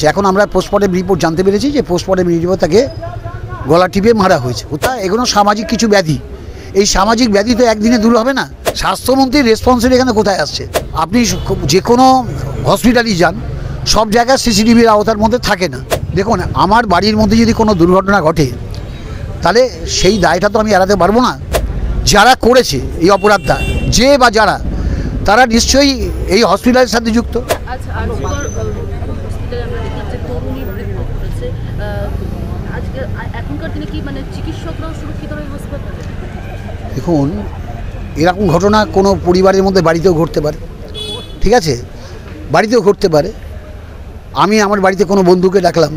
এখন আমরা postmortem report জানতে পেরেছি যে পোস্টমর্টেম রিপোর্ট তাকে গলা টিপে মারা হয়েছে। কোথায় এগুলো সামাজিক কিছু ব্যাধি, এই সামাজিক ব্যাধি তো একদিনে দূর হবে না। স্বাস্থ্যমন্ত্রীর রেসপন্সিবিলিটি এখানে কোথায় আসছে? আপনি যে কোনো হসপিটালই যান, সব জায়গায় সিসিটিভির আওতার মধ্যে থাকে না। দেখুন, আমার বাড়ির মধ্যে যদি কোনো দুর্ঘটনা ঘটে তাহলে সেই দায়টা তো আমি এড়াতে পারবো না। যারা করেছে এই অপরাধটা, যে বা যারা, তারা নিশ্চয়ই এই হসপিটালের সাথে যুক্ত। দেখুন, এরকম ঘটনা কোনো পরিবারের মধ্যে বাড়িতেও ঘটতে পারে, ঠিক আছে, বাড়িতেও ঘটতে পারে। আমি আমার বাড়িতে কোনো বন্ধুকে ডাকলাম,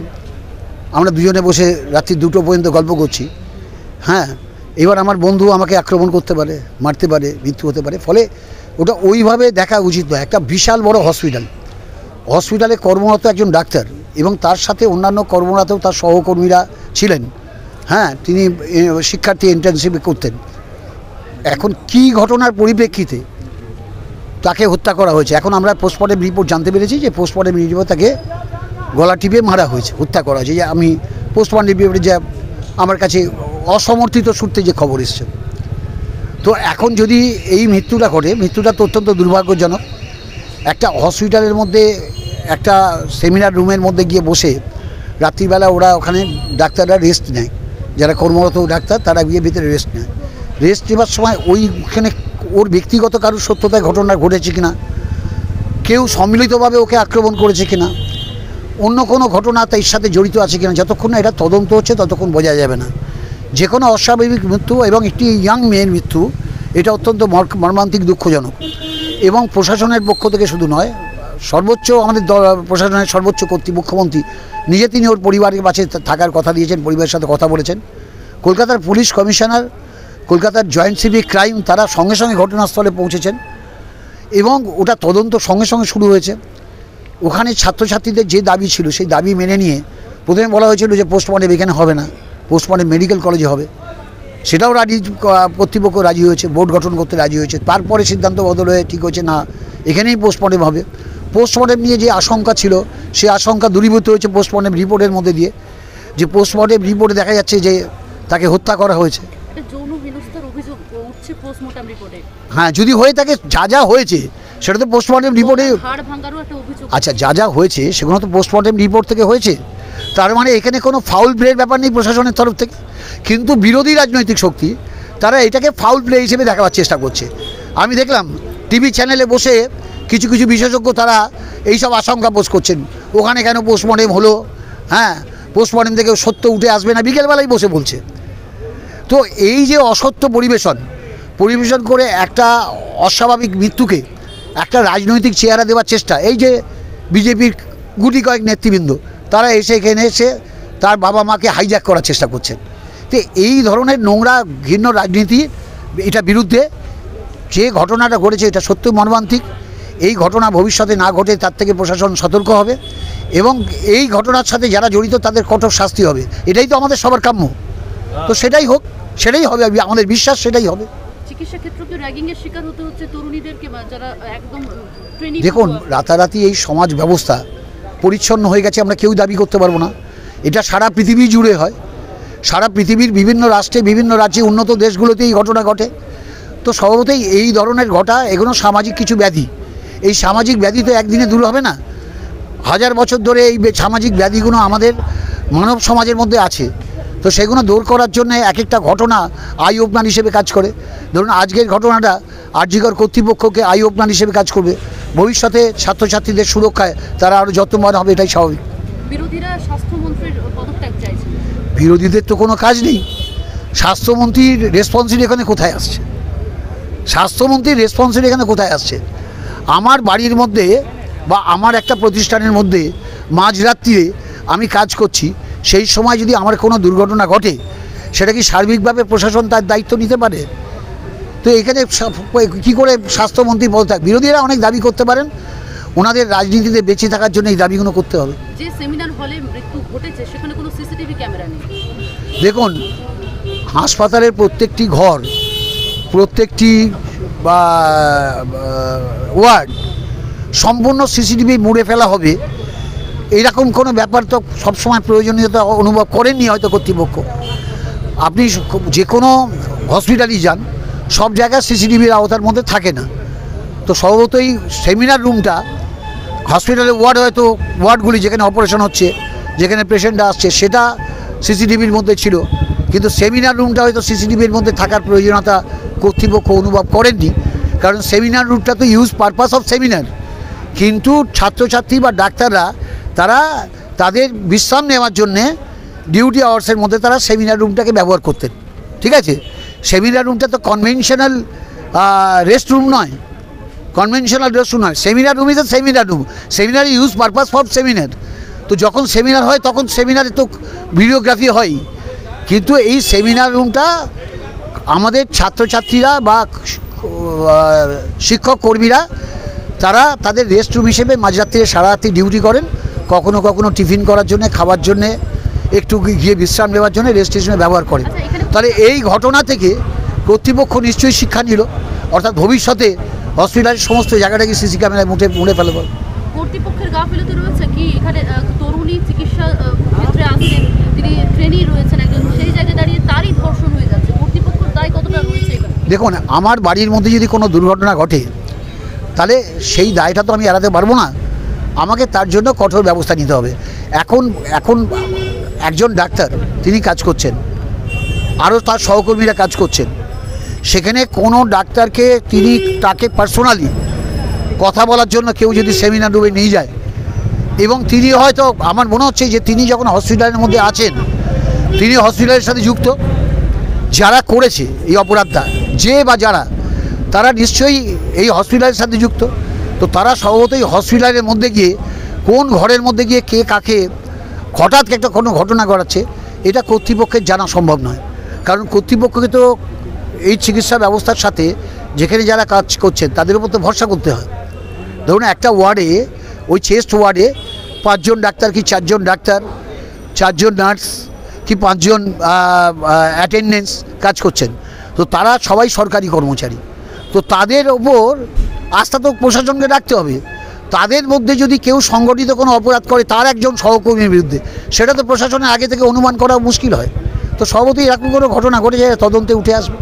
আমরা দুজনে বসে রাত্রি 2টো পর্যন্ত গল্প করছি। হ্যাঁ, এবার আমার বন্ধু আমাকে আক্রমণ করতে পারে, মারতে পারে, মৃত্যু হতে পারে। ফলে ওটা ওইভাবে দেখা উচিত নয়। একটা বিশাল বড় হসপিটালে কর্মরত একজন ডাক্তার এবং তার সাথে অন্যান্য কর্মরত তার সহকর্মীরা ছিলেন। হ্যাঁ, তিনি শিক্ষার্থী ইন্টার্নশিপ করতেন। এখন কি ঘটনার পরিপ্রেক্ষিতে তাকে হত্যা করা হয়েছে? এখন আমরা পোস্টমর্টেম রিপোর্ট জানতে পেরেছি যে পোস্টমর্টেম রিপোর্ট তাকে গলা টিপে মারা হয়েছে, হত্যা করা হয়েছে। যে আমি পোস্টমর্টেম রিপোর্টে যে আমার কাছে অসমর্থিত সূত্রে যে খবর এসছে, তো এখন যদি এই মৃত্যুটা ঘটে, মৃত্যুটা তো অত্যন্ত দুর্ভাগ্যজনক। একটা হসপিটালের মধ্যে, একটা সেমিনার রুমের মধ্যে গিয়ে বসে রাত্রিবেলা ওরা ওখানে ডাক্তাররা রেস্ট নেয়, যারা কর্মরত ডাক্তার তারা গিয়ে ভিতরে রেস্ট নেয়। রেস্ট নেওয়ার সময় ওইখানে ওর ব্যক্তিগত কারোর সত্যতায় ঘটনা ঘটেছে কিনা, কেউ সম্মিলিতভাবে ওকে আক্রমণ করেছে কিনা, অন্য কোনো ঘটনা তার সাথে জড়িত আছে কিনা, যতক্ষণ না এটা তদন্ত হচ্ছে ততক্ষণ বোঝা যাবে না। যে কোনো অস্বাভাবিক মৃত্যু এবং একটি ইয়াং মেয়ের মৃত্যু, এটা অত্যন্ত মর্মান্তিক, দুঃখজনক। এবং প্রশাসনের পক্ষ থেকে শুধু নয়, সর্বোচ্চ আমাদের প্রশাসনের সর্বোচ্চ মুখ্যমন্ত্রী নিজে তিনি ওর পরিবারের পাশে থাকার কথা দিয়েছেন, পরিবারের সাথে কথা বলেছেন। কলকাতার পুলিশ কমিশনার, কলকাতার জয়েন্ট সিভিক ক্রাইম, তারা সঙ্গে সঙ্গে ঘটনাস্থলে পৌঁছেছেন এবং ওটা তদন্ত সঙ্গে সঙ্গে শুরু হয়েছে। ওখানে ছাত্রছাত্রীদের যে দাবি ছিল সেই দাবি মেনে নিয়ে প্রথমে বলা হয়েছিল যে পোস্টমর্টেম এখানে হবে না, পোস্টমর্টেম মেডিকেল কলেজে হবে। সেটাও কর্তৃপক্ষ রাজি হয়েছে, বোর্ড গঠন করতে রাজি হয়েছে। তারপরে সিদ্ধান্ত বদল হয়ে ঠিক হয়েছে না, এখানেই পোস্টমর্টেম হবে। পোস্টমর্টেম নিয়ে যে আশঙ্কা ছিল সেই আশঙ্কা দূরীভূত হয়েছে পোস্টমর্টেম রিপোর্টের মধ্যে দিয়ে, যে পোস্টমর্টেম রিপোর্টে দেখা যাচ্ছে যে তাকে হত্যা করা হয়েছে। হ্যাঁ, যদি হয়ে থাকে, যা যা হয়েছে সেটা তো পোস্টমর্টেম রিপোর্টে, আচ্ছা, যা যা হয়েছে সেগুলো তো পোস্টমর্টেম রিপোর্ট থেকে হয়েছে। তার মানে এখানে কোনো ফাউল প্লের ব্যাপার নেই প্রশাসনের তরফ থেকে। কিন্তু বিরোধী রাজনৈতিক শক্তি তারা এটাকে ফাউল প্লে হিসেবে দেখাবার চেষ্টা করছে। আমি দেখলাম টিভি চ্যানেলে বসে কিছু কিছু বিশেষজ্ঞ তারা এইসব আশঙ্কা পোষ করছেন, ওখানে কেন পোস্টমর্টেম হলো, হ্যাঁ, পোস্টমর্টেম থেকে সত্য উঠে আসবে না, বিকেলবেলায় বসে বলছে। তো এই যে অসত্য পরিবেশন করে একটা অস্বাভাবিক মৃত্যুকে একটা রাজনৈতিক চেহারা দেওয়ার চেষ্টা, এই যে বিজেপির গুটি কয়েক নেতৃবৃন্দ তারা এখানে এসে তার বাবা মাকে হাইজ্যাক করার চেষ্টা করছেন। তো এই ধরনের নোংরা ঘৃণ্য রাজনীতি, এটা বিরুদ্ধে যে ঘটনাটা ঘটেছে এটা সত্যি মর্মান্তিক। এই ঘটনা ভবিষ্যতে না ঘটে তার থেকে প্রশাসন সতর্ক হবে এবং এই ঘটনার সাথে যারা জড়িত তাদের কঠোর শাস্তি হবে। এটাই তো আমাদের সবার কাম্য। তো সেটাই হোক, সেটাই হবে, আমাদের বিশ্বাস সেটাই হবে। দেখুন, রাতারাতি এই সমাজ ব্যবস্থা পরিচ্ছন্ন হয়ে গেছে আমরা কেউ দাবি করতে পারবো না। এটা সারা পৃথিবী জুড়ে হয়, সারা পৃথিবীর বিভিন্ন রাষ্ট্রে, বিভিন্ন রাজ্যে, উন্নত দেশগুলোতে এই ঘটনা ঘটে। তো স্বভাবতই এই ধরনের এগুলো সামাজিক কিছু ব্যাধি। এই সামাজিক ব্যাধি তো একদিনে দূর হবে না। 1000 বছর ধরে এই সামাজিক ব্যাধিগুলো আমাদের মানব সমাজের মধ্যে আছে। তো সেগুলো দূর করার জন্য এক একটা ঘটনা আই ওপেনার হিসেবে কাজ করে। ধরুন, আজকের ঘটনাটা আরজিকর কর্তৃপক্ষকে আই ওপেনার হিসেবে কাজ করবে। ভবিষ্যতে ছাত্রছাত্রীদের সুরক্ষায় তারা আরও যত্নবান হবে, এটাই স্বাভাবিক। বিরোধীরা স্বাস্থ্যমন্ত্রীর পদত্যাগ চাইছে। বিরোধীদের তো কোনো কাজ নেই। স্বাস্থ্যমন্ত্রীর রেসপন্সিবিলিটি এখানে কোথায় আসছে? স্বাস্থ্যমন্ত্রীর রেসপন্সিবিলিটি এখানে কোথায় আসছে? আমার বাড়ির মধ্যে বা আমার একটা প্রতিষ্ঠানের মধ্যে মাঝরাত্রিরে আমি কাজ করছি, সেই সময় যদি আমার কোনো দুর্ঘটনা ঘটে, সেটা কি সার্বিকভাবে প্রশাসন তার দায়িত্ব নিতে পারে? তো এখানে কী করে স্বাস্থ্যমন্ত্রী পদত্যাগ? বিরোধীরা অনেক দাবি করতে পারেন, ওনাদের রাজনীতিতে বেঁচে থাকার জন্য এই দাবিগুলো করতে হবে। যে সেমিনার হলে মৃত্যু ঘটেছে সেখানে কোনো সিসিটিভি ক্যামেরা নেই। দেখুন, হাসপাতালের প্রত্যেকটি ঘর, প্রত্যেকটি ওয়ার্ড সম্পূর্ণ সিসিটিভি মুড়ে ফেলা হবে। এইরকম কোনো ব্যাপার তো সবসময় প্রয়োজনীয়তা অনুভব করেননি হয়তো কর্তৃপক্ষ। আপনি যে কোনো হসপিটালই যান, সব জায়গায় সিসিটিভির আওতার মধ্যে থাকে না। তো স্বভাবতই সেমিনার রুমটা, হসপিটালের ওয়ার্ড হয়তো ওয়ার্ডগুলি যেখানে অপারেশন হচ্ছে, যেখানে পেশেন্টরা আসছে, সেটা সিসিটিভির মধ্যে ছিল, কিন্তু সেমিনার রুমটা হয়তো সিসিটিভির মধ্যে থাকার প্রয়োজনীয়তা কর্তৃপক্ষ অনুভব করেননি। কারণ সেমিনার রুমটা তো ইউজ পারপাস অফ সেমিনার, কিন্তু ছাত্রছাত্রী বা ডাক্তাররা তারা তাদের বিশ্রাম নেওয়ার জন্যে ডিউটি আওয়ার্সের মধ্যে তারা সেমিনার রুমটাকে ব্যবহার করতেন। ঠিক আছে, সেমিনার রুমটা তো কনভেনশনাল রেস্ট রুম নয়, কনভেনশনাল রেস্ট রুম নয়। Seminar room is a seminar room, seminar use purpose for seminar. তো যখন সেমিনার হয় তখন সেমিনারে তো ভিডিওগ্রাফি হয়, কিন্তু এই সেমিনার রুমটা আমাদের ছাত্রছাত্রীরা বা শিক্ষক কর্মীরা তারা তাদের রেস্ট রুম হিসেবে মাঝরাত্রিরে সারা রাত্রি ডিউটি করেন, কখনো কখনো টিফিন করার জন্য, খাবার জন্যে, একটু গিয়ে বিশ্রাম নেওয়ার জন্য রেস্ট হিসেবে ব্যবহার করেন। তাহলে এই ঘটনা থেকে কর্তৃপক্ষ নিশ্চয়ই শিক্ষা নিল, অর্থাৎ ভবিষ্যতে হসপিটালের সমস্ত জায়গাটাকে সিসি ক্যামেরায় মুড়ে ফেলবে। কর্তৃপক্ষের গাফিলতি রয়েছে কি এখানে? তরুণী চিকিৎসা ক্ষেত্রে আসছেন, তিনি ট্রেনি রয়েছেন একজন, সেই জায়গায় দাঁড়িয়ে তারই ধর্ষণ হয়ে যাচ্ছে, কর্তৃপক্ষের দায় কতটা রয়েছে এখানে? দেখুন, আমার বাড়ির মধ্যে যদি কোনো দুর্ঘটনা ঘটে তাহলে সেই দায়টা তো আমি এড়াতে পারবো না, আমাকে তার জন্য কঠোর ব্যবস্থা নিতে হবে। এখন একজন ডাক্তার তিনি কাজ করছেন, আরও তার সহকর্মীরা কাজ করছেন, সেখানে কোনো ডাক্তারকে তাকে পার্সোনালি কথা বলার জন্য কেউ যদি সেমিনার রুমে নিয়ে যায়, এবং তিনি হয়তো, আমার মনে হচ্ছে যে তিনি যখন হসপিটালের মধ্যে আছেন, তিনি হসপিটালের সাথে যুক্ত, যারা করেছে এই অপরাধটা, যে বা যারা, তারা নিশ্চয়ই এই হসপিটালের সাথে যুক্ত। তো তারা স্বভাবতই হসপিটালের মধ্যে গিয়ে কোন ঘরের মধ্যে গিয়ে কে কাকে হঠাৎ একটা কোনো ঘটনা ঘটাচ্ছে, এটা কর্তৃপক্ষের জানা সম্ভব নয়। কারণ কর্তৃপক্ষকে তো এই চিকিৎসা ব্যবস্থার সাথে যেখানে যারা কাজ করছেন তাদের উপর তো ভরসা করতে হয়। ধরুন একটা ওয়ার্ডে, ওই চেস্ট ওয়ার্ডে 5 জন ডাক্তার কি 4 জন ডাক্তার, 4 জন নার্স কি 5 জন অ্যাটেন্ডেন্স কাজ করছেন, তো তারা সবাই সরকারি কর্মচারী। তো তাদের ওপর আস্থা তো প্রশাসনকে রাখতে হবে। তাদের মধ্যে যদি কেউ সংগঠিত কোনো অপরাধ করে তার একজন সহকর্মীর বিরুদ্ধে, সেটা তো প্রশাসনের আগে থেকে অনুমান করা মুশকিল হয়। তো সর্বতই এরকম কোনো ঘটনা ঘটে যায়, তদন্তে উঠে আসবে।